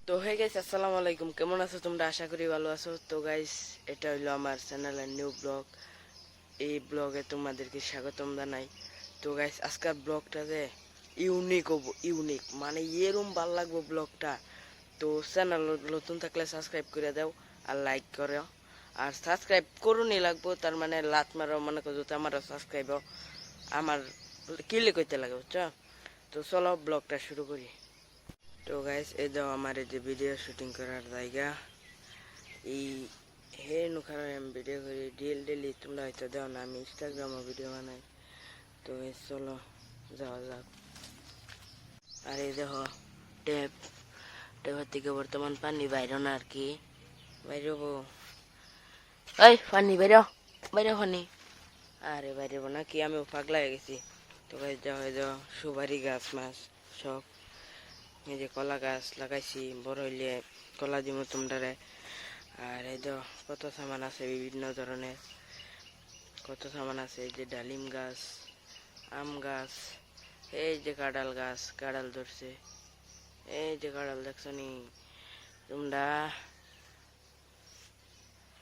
তো hey guys, আসসালামু আলাইকুম। কেমন আছো তোমরা? আশা করি ভালো আছো। তো গাইস, এটা হইলো আমার চ্যানেলের নিউ ব্লগ। এই ব্লগে তোমাদেরকে স্বাগতম জানাই। তো গাইস, আজকের ব্লগটা যে ইউনিক হবো, ইউনিক মানে এরম ভাল লাগবো ব্লগটা। তো চ্যানেল নতুন থাকলে সাবস্ক্রাইব করে দাও আর লাইক করো। আর সাবস্ক্রাইব করুনই লাগবো, তার মানে লাত মারো, মনে করো যদি আমারও সাবস্ক্রাইব আমার কিলে করতে লাগে, বুঝছো? তো চলো ব্লগটা শুরু করি। তো গাইস, এই দাও আমার এই যে ভিডিও শুটিং করার জায়গা। এই হে নুখার আমি ভিডিও করি ডেলি, তোমরা হয়তো দাও না, আমি ইনস্টাগ্রামে ভিডিও বানাই। তো চলো যাওয়া যাক। আর এই দেখো ট্যাপ, ট্যাপের থেকে বর্তমান পানি বাইরে না আর কি, বাইরে হবো। এই পানি বাইরে, বাইরে পানি, আরে বাইরে হবো না কি, আমিও পাগলা হয়ে গেছি। তো গাইস যাও, এই যাও সুপারি গাছ মাছ সব, এই যে কলা গাছ লাগাইছি, বড় হইলে কলা দিব তোমরা। আর এই তো কত সামান আছে, বিভিন্ন ধরনের কত সামান আছে। এই যে ডালিম গাছ, আম গাছ, এই যে কাঁঠাল গাছ, কাঁঠাল ধরছে, এই যে কাঁঠাল দেখছো নি তোমরা।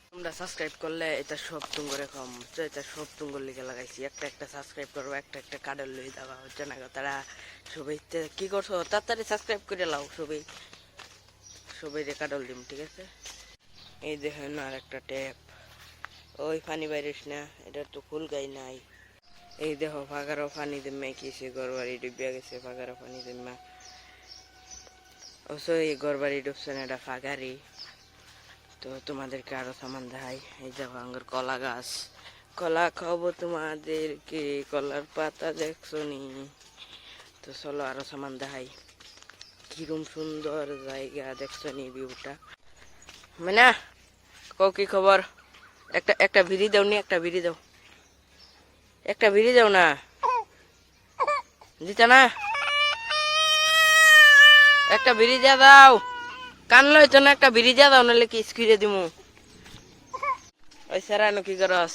তোমরা সাবস্ক্রাইব করলে এটা সব তুম করে কম, এটা সব তুঙ্গর লিখে লাগাইছি। একটা একটা সাবস্ক্রাইব করবো, একটা একটা কাঁঠাল লই দেওয়া হচ্ছে না তারা। সবাই কি করছো, তাড়াতাড়ি সাবস্ক্রাইব করে লাও সবাই, সবাই রে কাঁঠাল দিম, ঠিক আছে? এই দেখেন আর একটা ট্যাপ, ওই পানি বাইরিস না, এটার তো ফুল গাই নাই। এই দেখো ফাঁকারও পানি দিম্মা কিসে ঘর বাড়ি ডুবিয়া গেছে, ফাঁকারও পানি দিম্মা। অবশ্য এই ঘর বাড়ি ডুবছে না, এটা ফাঁকারি। তো তোমাদেরকে আরো সামান দেখাই। এই দেখো আঙ্গুর কলা গাছ, কলা খাবো তোমাদেরকে, কলার পাতা দেখছো নি? তো চলো আরো সামান দেখাই। কিরম সুন্দর জায়গা দেখছো নি ভিউটা? মানে কও কি খবর? একটা একটা বিড়ি দাও নি, একটা বিড়ি দাও, একটা বিড়ি দাও না, দিতা না? একটা বিড়ি দিয়া দাও, কানলো হইতো না, একটা বিড়ি দিয়া দাও, নাহলে কি স্কুলে দিমু। ওই স্যারা এনু কি করস?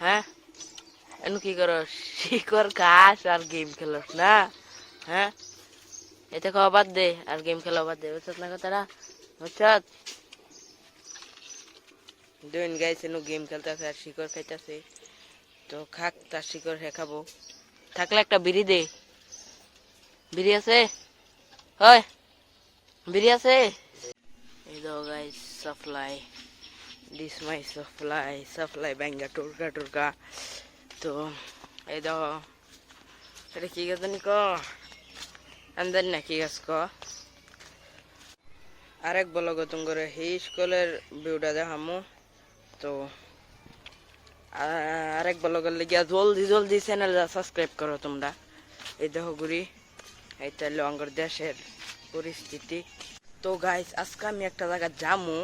হ্যাঁ, এনু কি করস? শিকর খাস আর গেম খেলস না? হ্যাঁ, এতে খাওয়া বাদ দে আর গেম খেলা বাদ দে, বুঝছত না কথাটা? বুঝছত? দুইন গাইছে নু গেম খেলতেছে আর শিকর খাইতেছে। তো খাক, তার শিকর হে খাবো। থাকলে একটা বিড়ি দে, বিড়ি আছে? হয়, বিড়ি আছে? এই দাও guys supply, this my supply, supply ব্যাঙ্গা টুরকা টুরকা। তো এই দাও, এটা কি গাছ জানি ক, আন্দার না কি গাছ ক। আরেক বলো গো তুমি করে এই স্কুলের ভিউটা দেখামু। তো আরেক বলো গেলে গিয়া জলদি জলদি চ্যানেলটা সাবস্ক্রাইব করো তোমরা। এই দেখো ঘুরি, এইটা হলো আমার দেশের পরিস্থিতি। তো গাইস, আজকে আমি একটা জায়গা যামু,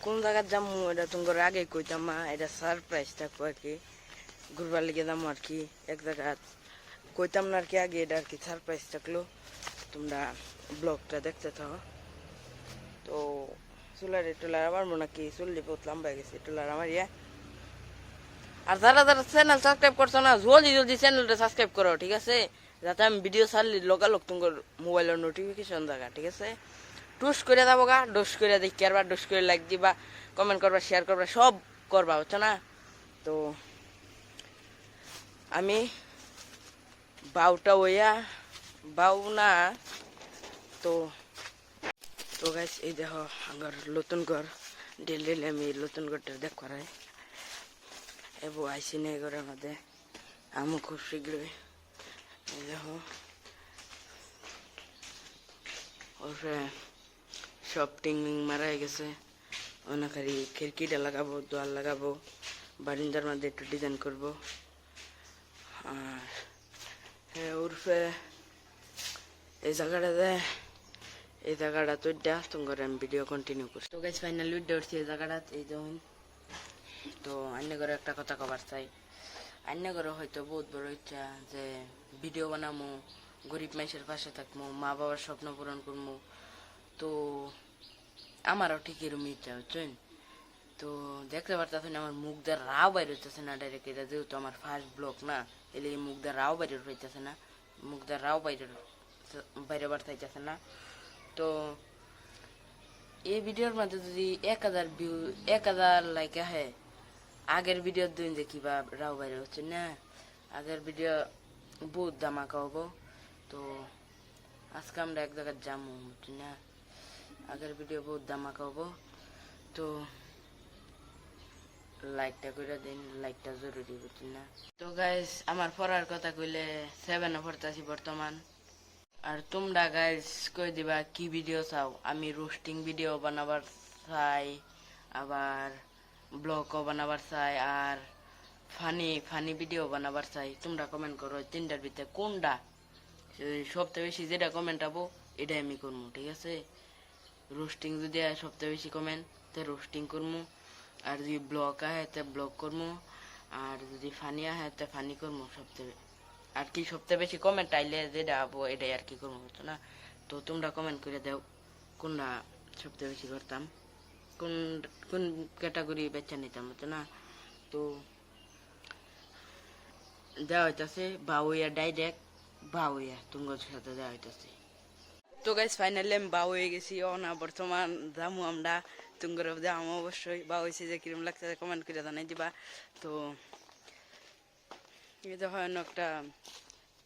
কোন জায়গা যামু এটা তোমার আগে কইতাম না, এটা সারপ্রাইজ থাকবো আর কি। ঘুরবার লেগে যাবো আর কি এক জায়গা, কইতাম না আর কি আগে, এটা আর কি সারপ্রাইজ থাকলো। তোমরা ব্লগটা দেখতে থাকো। তো চুলার টুলার আমার মনে কি চুল্লি বহুত লম্বা হয়ে গেছে, টুলার আমার ইয়ে। আর যারা যারা চ্যানেল সাবস্ক্রাইব করছো না, জলদি জলদি চ্যানেলটা সাবস্ক্রাইব করো, ঠিক আছে? যাতে আমি ভিডিও ছাড়লি লগালগ তোমার মোবাইলের নোটিফিকেশন দেখা, ঠিক আছে? টুস করে যাবো গা, ডোস করে দেখি আর বা ডোস করে লাইক দিবা, কমেন্ট করবা, শেয়ার করবা, সব করবা, বুঝছো না? তো আমি বাউটা ওয়া, বাউ না। তো তো গাইস, এই দেখো আমার নতুন ঘর, ডেলি আমি নতুন ঘরটা দেখ করাই এবো আইসি নেই ঘরের মধ্যে, আমি খুব শীঘ্রই। এই দেখো ওরে সব টিং মারা হয়ে গেছে, অনেকারি খিড়কিটা লাগাবো, দোয়াল লাগাবো, বারিন্দার মধ্যে একটু ডিজাইন করবো। আর হ্যাঁ উর্ফে এই জায়গাটাতে, এই জায়গাটা তো তোমার আমি ভিডিও কন্টিনিউ করছি। তো গাইস ফাইনালি উঠে উঠছি এই জায়গাটা, এই দেখুন। তো অন্য করে একটা কথা কবার চাই, অন্য করে হয়তো বহুত বড় ইচ্ছা যে ভিডিও বানামো, গরিব মানুষের পাশে থাকবো, মা বাবার স্বপ্ন পূরণ করবো। তো আমারও ঠিক এরকম ইচ্ছা, বুঝছেন? তো দেখতে পারতেছেন আমার মুখ দিয়ে রাও বাইর হইতেছে না ডাইরেক্ট, এটা যেহেতু আমার ফার্স্ট ব্লগ না, এলে মুখ দিয়ে রাও বাইরে হইতেছে না, মুখ দিয়ে রাও বাইরে বাইরে বাড়তেছে না। তো এই ভিডিওর মধ্যে যদি 1000 ভিউ 1000 লাইক আহে আগের ভিডিও দিন যে কিবা রাও বাইরে হচ্ছে না আগের ভিডিও বহুত ধামাকা হবো তো আজকে আমরা এক জায়গায় যাবো হচ্ছে না আগের ভিডিও বহুত ধামাকা হবো তো লাইকটা করে দিন লাইকটা জরুরি বুঝছেন না তো গাইস আমার পড়ার কথা কইলে 7 পড়তাছি বর্তমান আর তোমরা গাইস কই দিবা কি ভিডিও চাও আমি রোস্টিং ভিডিও বানাবার চাই আবার ব্লগও বানাবার চাই আর ফানি ফানি ভিডিও বানাবার চাই তোমরা কমেন্ট করো তিনটার ভিতরে কোনটা সবচেয়ে বেশি যেটা কমেন্ট আবো এটাই আমি করবো ঠিক আছে রোস্টিং যদি সবচেয়ে বেশি কমেন্ট তো রোস্টিং করবো আর যদি ব্লগ আহে তো ব্লগ করবো আর যদি ফানি আহে তো ফানি করবো সবচেয়ে আর কি সবচেয়ে বেশি কমেন্ট আইলে যেটা আবো এটাই আর কি করবো বুঝছো না তো তোমরা কমেন্ট করে দাও কোনটা সবচেয়ে বেশি করতাম কোন কোন ক্যাটাগরি বেছে নিতাম বুঝছো না তো দেওয়া হইতাছে বাউইয়া ডাইরেক্ট বাউইয়া তোমার সাথে দেওয়া হইতাছে তো গাইস ফাইনালি আমি বাউ হয়ে গেছি না বর্তমান যামু আমরা তুঙ্গর যাম অবশ্যই বাউ হয়েছে যে কিরম লাগছে কমেন্ট করে জানাই দিবা তো এই দেখো একটা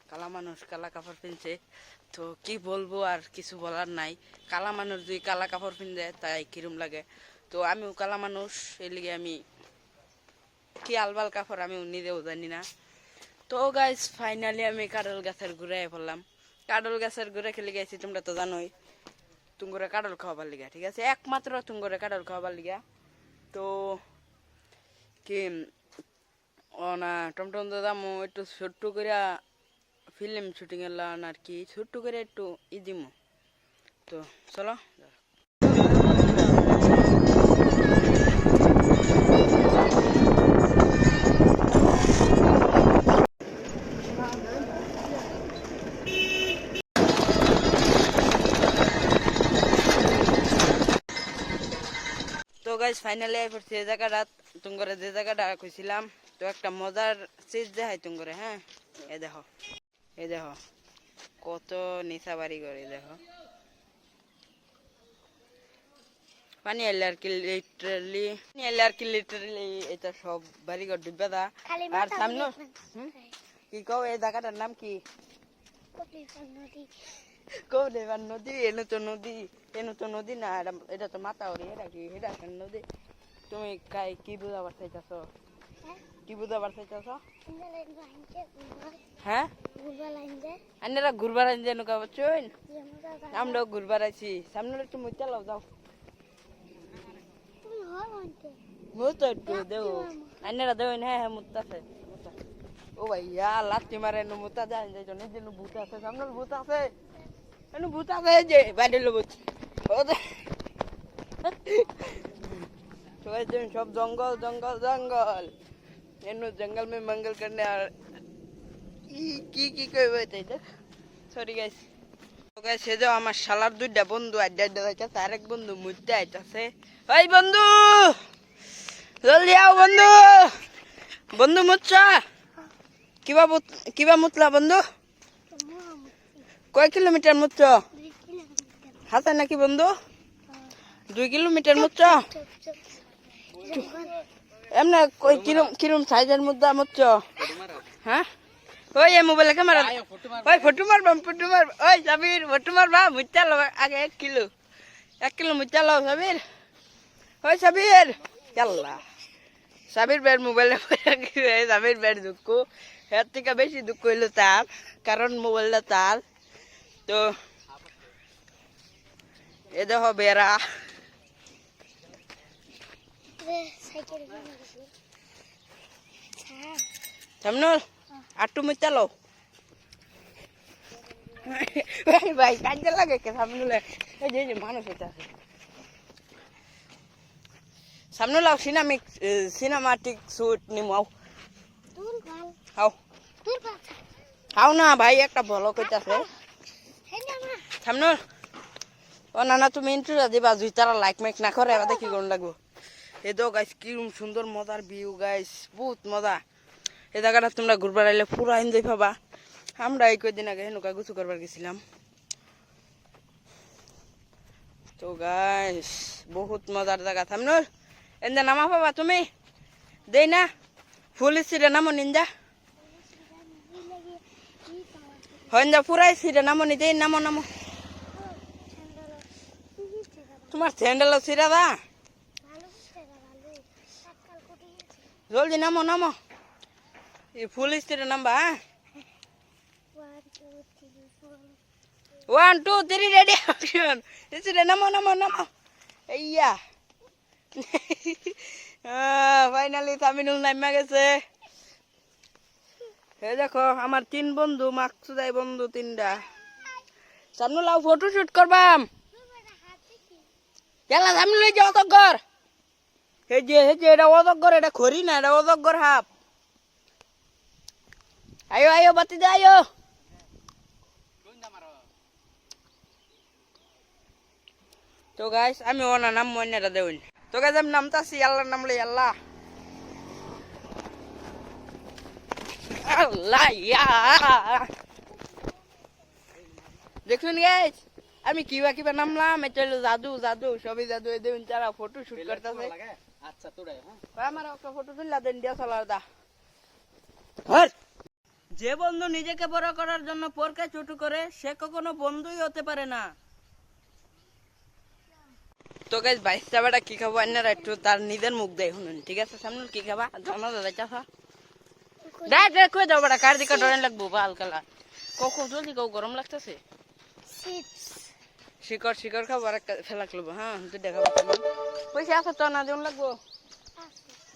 কালা মানুষ কালা কাপড় পিনছে তো কি বলবো আর কিছু বলার নাই কালা মানুষ যদি কালা কাপড় পিনছে তাই কিরম লাগে তো আমিও কালা মানুষ এই লিগে আমি কি আলবাল কাপড় আমি নিজেও জানি না তো গাইস ফাইনালি আমি কাডল গাছের ঘুরে পড়লাম কাডল গাছের ঘুরে খেলে গেছি তোমরা তো জানোই তুঙ্গরে কাডল খাওয়াবার লিগা ঠিক আছে একমাত্র তুঙ্গরে কাডল খাওয়াবার লিগা তো কি না টমটম দাদামো একটু ছোট্ট করে ফিল্ম শুটিং এলাম আর কি ছোট্ট করে একটু ই দিমো তো চলো তো গাইস ফাইনালি আই পড়ছি এই জায়গাটা তুঙ্গরে যে জায়গাটা কইছিলাম তো একটা মজার চিজ দেখাই তুঙ্গরে হ্যাঁ এই দেখো কত নিচা বাড়ি করে দেখো পানি এলে আর কি লিটারালি এটা সব বাড়ি ঘর ডুবে দা আর সামনে কি কও এই জায়গাটার নাম কি কৌলেবার নদী এনো তো নদী না এটা তো মাতাওরি এটা কি এটা নদী তুমি কি বুঝাবার চাইতেছ কি বুঝাবার চাইতেছ হ্যাঁ আন্নারা ঘুরবার আনছে নৌকা বচ্চন আমরাও ঘুরবার আছি সামনে একটু মুচা লাও যাও মুতো একটু দেও আন্নারা দেবেন হ্যাঁ হ্যাঁ মুতাছে ও ভাইয়া লাত্তি মারে মুতা যায় যাই নিজে ভূত আছে সামনে ভূত আছে ভূত আছে যে বাইরে লোক सब जंगल जंगल जंगल एनो जंगल में मंगल करने की কইবে তাই সরি গাইস তো গাইস এই যে আমার শালার দুইটা বন্ধু আড্ডা যাইতাছে আরেক বন্ধু মুইতে আইতাছে ওই বন্ধু জলদি আও বন্ধু বন্ধু মুচ্চা কিবা মুতলা বন্ধু কয় কিলোমিটার মুচ্চ হাতে নাকি বন্ধু 2 কিলোমিটার মুচ্চ এমনা কই কিরম সাইজের মুদ্দা মুচ্চ হ্যাঁ ওই এই মোবাইলে ক্যামেরা ওই ফটো মারবা ওই সাবির ফটো মারবা মুচ্চা লো আগে 1 কিলো মুচ্চা লো সাবির ওই সাবির ইয়াল্লা সাবির বের মোবাইলে সাবির বের দুঃখ এর থেকে বেশি দুঃখ হইলো তার কারণ মোবাইলটা তার তো এ দেখো বেড়া সামনুল আটটু মুচা লো ভাই কাজে লাগে কে সামনুলে এই যে মানুষ এটা সামনুল আও সিনেমাটিক শুট নিমাও আও না ভাই একটা ভালো কইতাছে সামনুল ও না তুমি ইন্ট্রোটা দিবা যদি তারা লাইক মাইক না করে এবার দেখি কোন লাগবো এই তো গাইস কিরম সুন্দর মজার ভিউ গাইস বহুত মজা এই জায়গাটা তোমরা ঘুরবার আইলে পুরো এনজয় পাবা আমরা এই কয়দিন আগে নৌকা গুছু করবার গেছিলাম তো গাইস বহুত মজার জায়গা সামনুর এন্দা নামা পাবা তুমি দেই না ফুল সিরে নামো নিন্দা হইন্দা পুরাই সিরে নামো নি দেই নামো নামো তোমার স্যান্ডেল সিরা দা জলদি নামো নামো এই ফুল সিরে নামবা 1 2 3 রেডি অ্যাকশন সিরে নামো নামো নামো এইয়া ফাইনালি তামিনুল নামা গেছে এই দেখো আমার 3 বন্ধু মাকসুদাই বন্ধু 3টা সামনে লাও ফটো শুট করবাম এলা সামনে লই যাও অতগর এই যে এটা অতগর এটা খড়ি না এটা অতগর হাফ আয়ো আয়ো বাতি দে আয়ো তো গাইস আমি ওনা নাম মইনাটা দেউন তো গাইস আমি নামতাছি আল্লাহর নাম লই আল্লাহ আল্লাহ ইয়া দেখুন গাইস আমি কিবা নামলাম এটা হলো জাদু জাদু সবই জাদু এই দেউন যারা ফটো শুট করতেছে আচ্ছা তোরাই হ্যাঁ আমার একটা ফটো তুললা দেন দিয়া চলার দা হর যে বন্ধু নিজেকে বড় করার জন্য পরকে ছোট করে সে কখনো বন্ধুই হতে পারে না তো গাইস বাইসটা বেটা কি খাবো আন্নারা একটু তার নিজের মুখ দেয় শুনুন ঠিক আছে সামনে কি খাবা আমার দাদা চাফা দেখ দেখ কই দাও বেটা কার দিকে ডরেন লাগবো বাল কালা কোকো জলদি কও গরম লাগতেছে শিকড় শিকড় খাবো আর একটা ফেলা লাগবো হ্যাঁ তুই দেখাবো পয়সা আছে তো না দেন লাগবো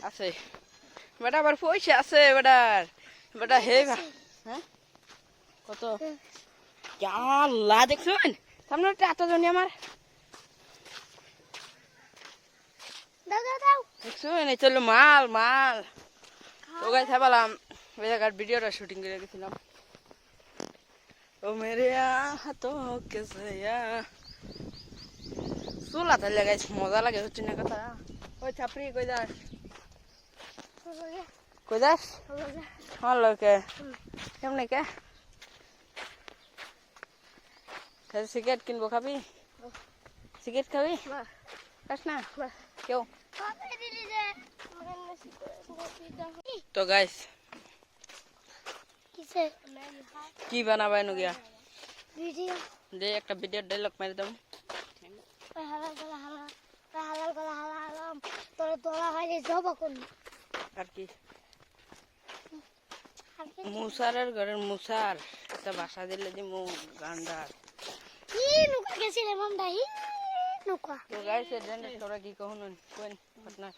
আছে বেটা আবার পয়সা আছে বেটার বেটা হে হ্যাঁ কত আল্লাহ দেখছুন সামনে একটা এতজনই আমার দেখছুন এই চলো মাল মাল তো গাইস ভাবলাম ওই জায়গার ভিডিওটা শুটিং করে গেছিলাম ও মেরে হাতোं के सया চুলা তাহলে গাইস মজা লাগে হচ্ছে না কথা ওই ছাপড়ি কই যাস কই যাস হলো কে কেমনে কে সিগারেট কিনবো খাবি সিগারেট খাবি খাস না কেউ তো গাইস কি বানাবাই নো গিয়া ভিডিও দে একটা ভিডিও ডায়লগ মারি দাও হালাল গলা হালাল তোর দোলা হইলে জব কোন আর কি মুসারের ঘরের মুসার এটা ভাষা দিলে দি মু গান্ডার কি নুকা গেছিলে মামদা হি নুকা তো গাইস এডেন তোরা কি কহনুন কোন ঘটনা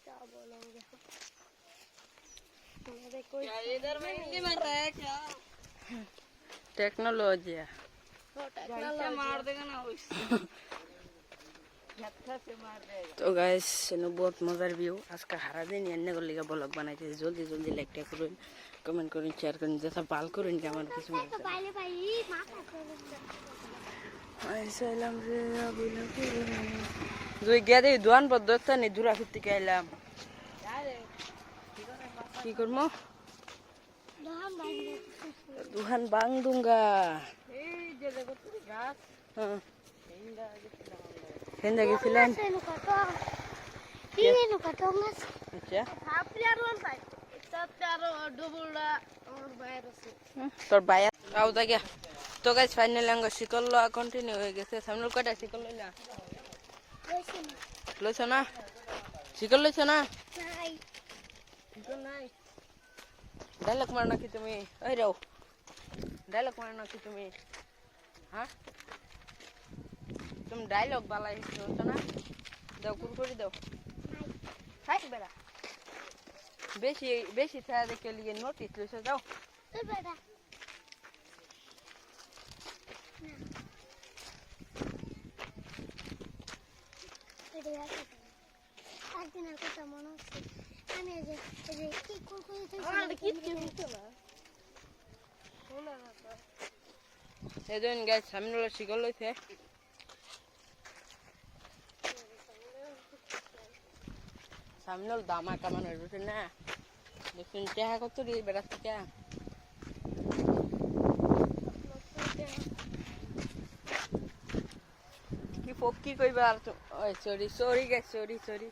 क्या बोलोगे मेरे कोई क्या इधर में हिंदी मार रहा है क्या टेक्नोलॉजी टेक्नोलॉजी मार देगा ना तो गाइस नो बहुत मजार ভিউ আজকে হারা দিন এনে গলি ব্লগ বানাইতে জলদি জলদি লাইকটা করুন কমেন্ট করুন শেয়ার করুন যেটা ভালো করুন কি আমার কিছু তো পাইলে পাই মাথা করে আসসালাম রে আবুল দুই গেদে দুয়ান পদ্ধতি নি দূরা ফিরতে গেলাম কি করমু দুহান বাং দুঙ্গা এই যে দেখো তুই গাছ হ্যাঁ হেন্দা গেছিলেন আচ্ছা তোর বাইয়া আও দাগা তো গাইস ফাইনাল আঙ্গ শিকল কন্টিনিউ হয়ে গেছে সামনে কয়টা শিকল লইলা লইছ না শিকল লইছ না নাই শিকল নাই ডায়লগ মার নাকি তুমি ওই রাও ডায়লগ মার নাকি তুমি হ্যাঁ তুমি ডায়লগ বালাই হইছ না দাও কুরকুরি দাও হাই বেড়া বেশি বেশি ছায়া দেখে লিয়ে নোটিস লইছ যাও তো বেটা একদিনের কথা মনে হচ্ছে আমি কি এদিন গাছ সামনে শিকল লইছে সামনে দামা কামান হইছে না দেখুন টেহা কত দিয়ে বেড়াচ্ছে টেহা কি কইবা আর ওই সরি সরি গাইস সরি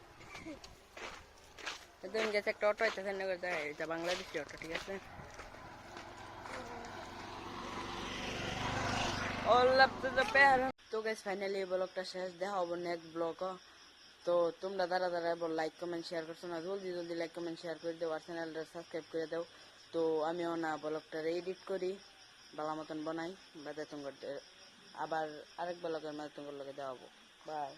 তুমি গেছে একটা অটো আইতেছে না করে এটা বাংলাদেশি অটো ঠিক আছে all up to the pair তো গাইস ফাইনালি ব্লগটা শেষ দেখা হবে নেক্সট ব্লগ তো তোমরা দাঁড়া লাইক কমেন্ট শেয়ার করছো না জলদি লাইক কমেন্ট শেয়ার করে দাও আর চ্যানেলটা সাবস্ক্রাইব করে দাও তো আমিও না ব্লগটা এডিট করি ভালো মতন বানাই বাদে তোমার আবার আরেক ব্লগের মাধ্যমে তোমার লগে দেওয়া বাই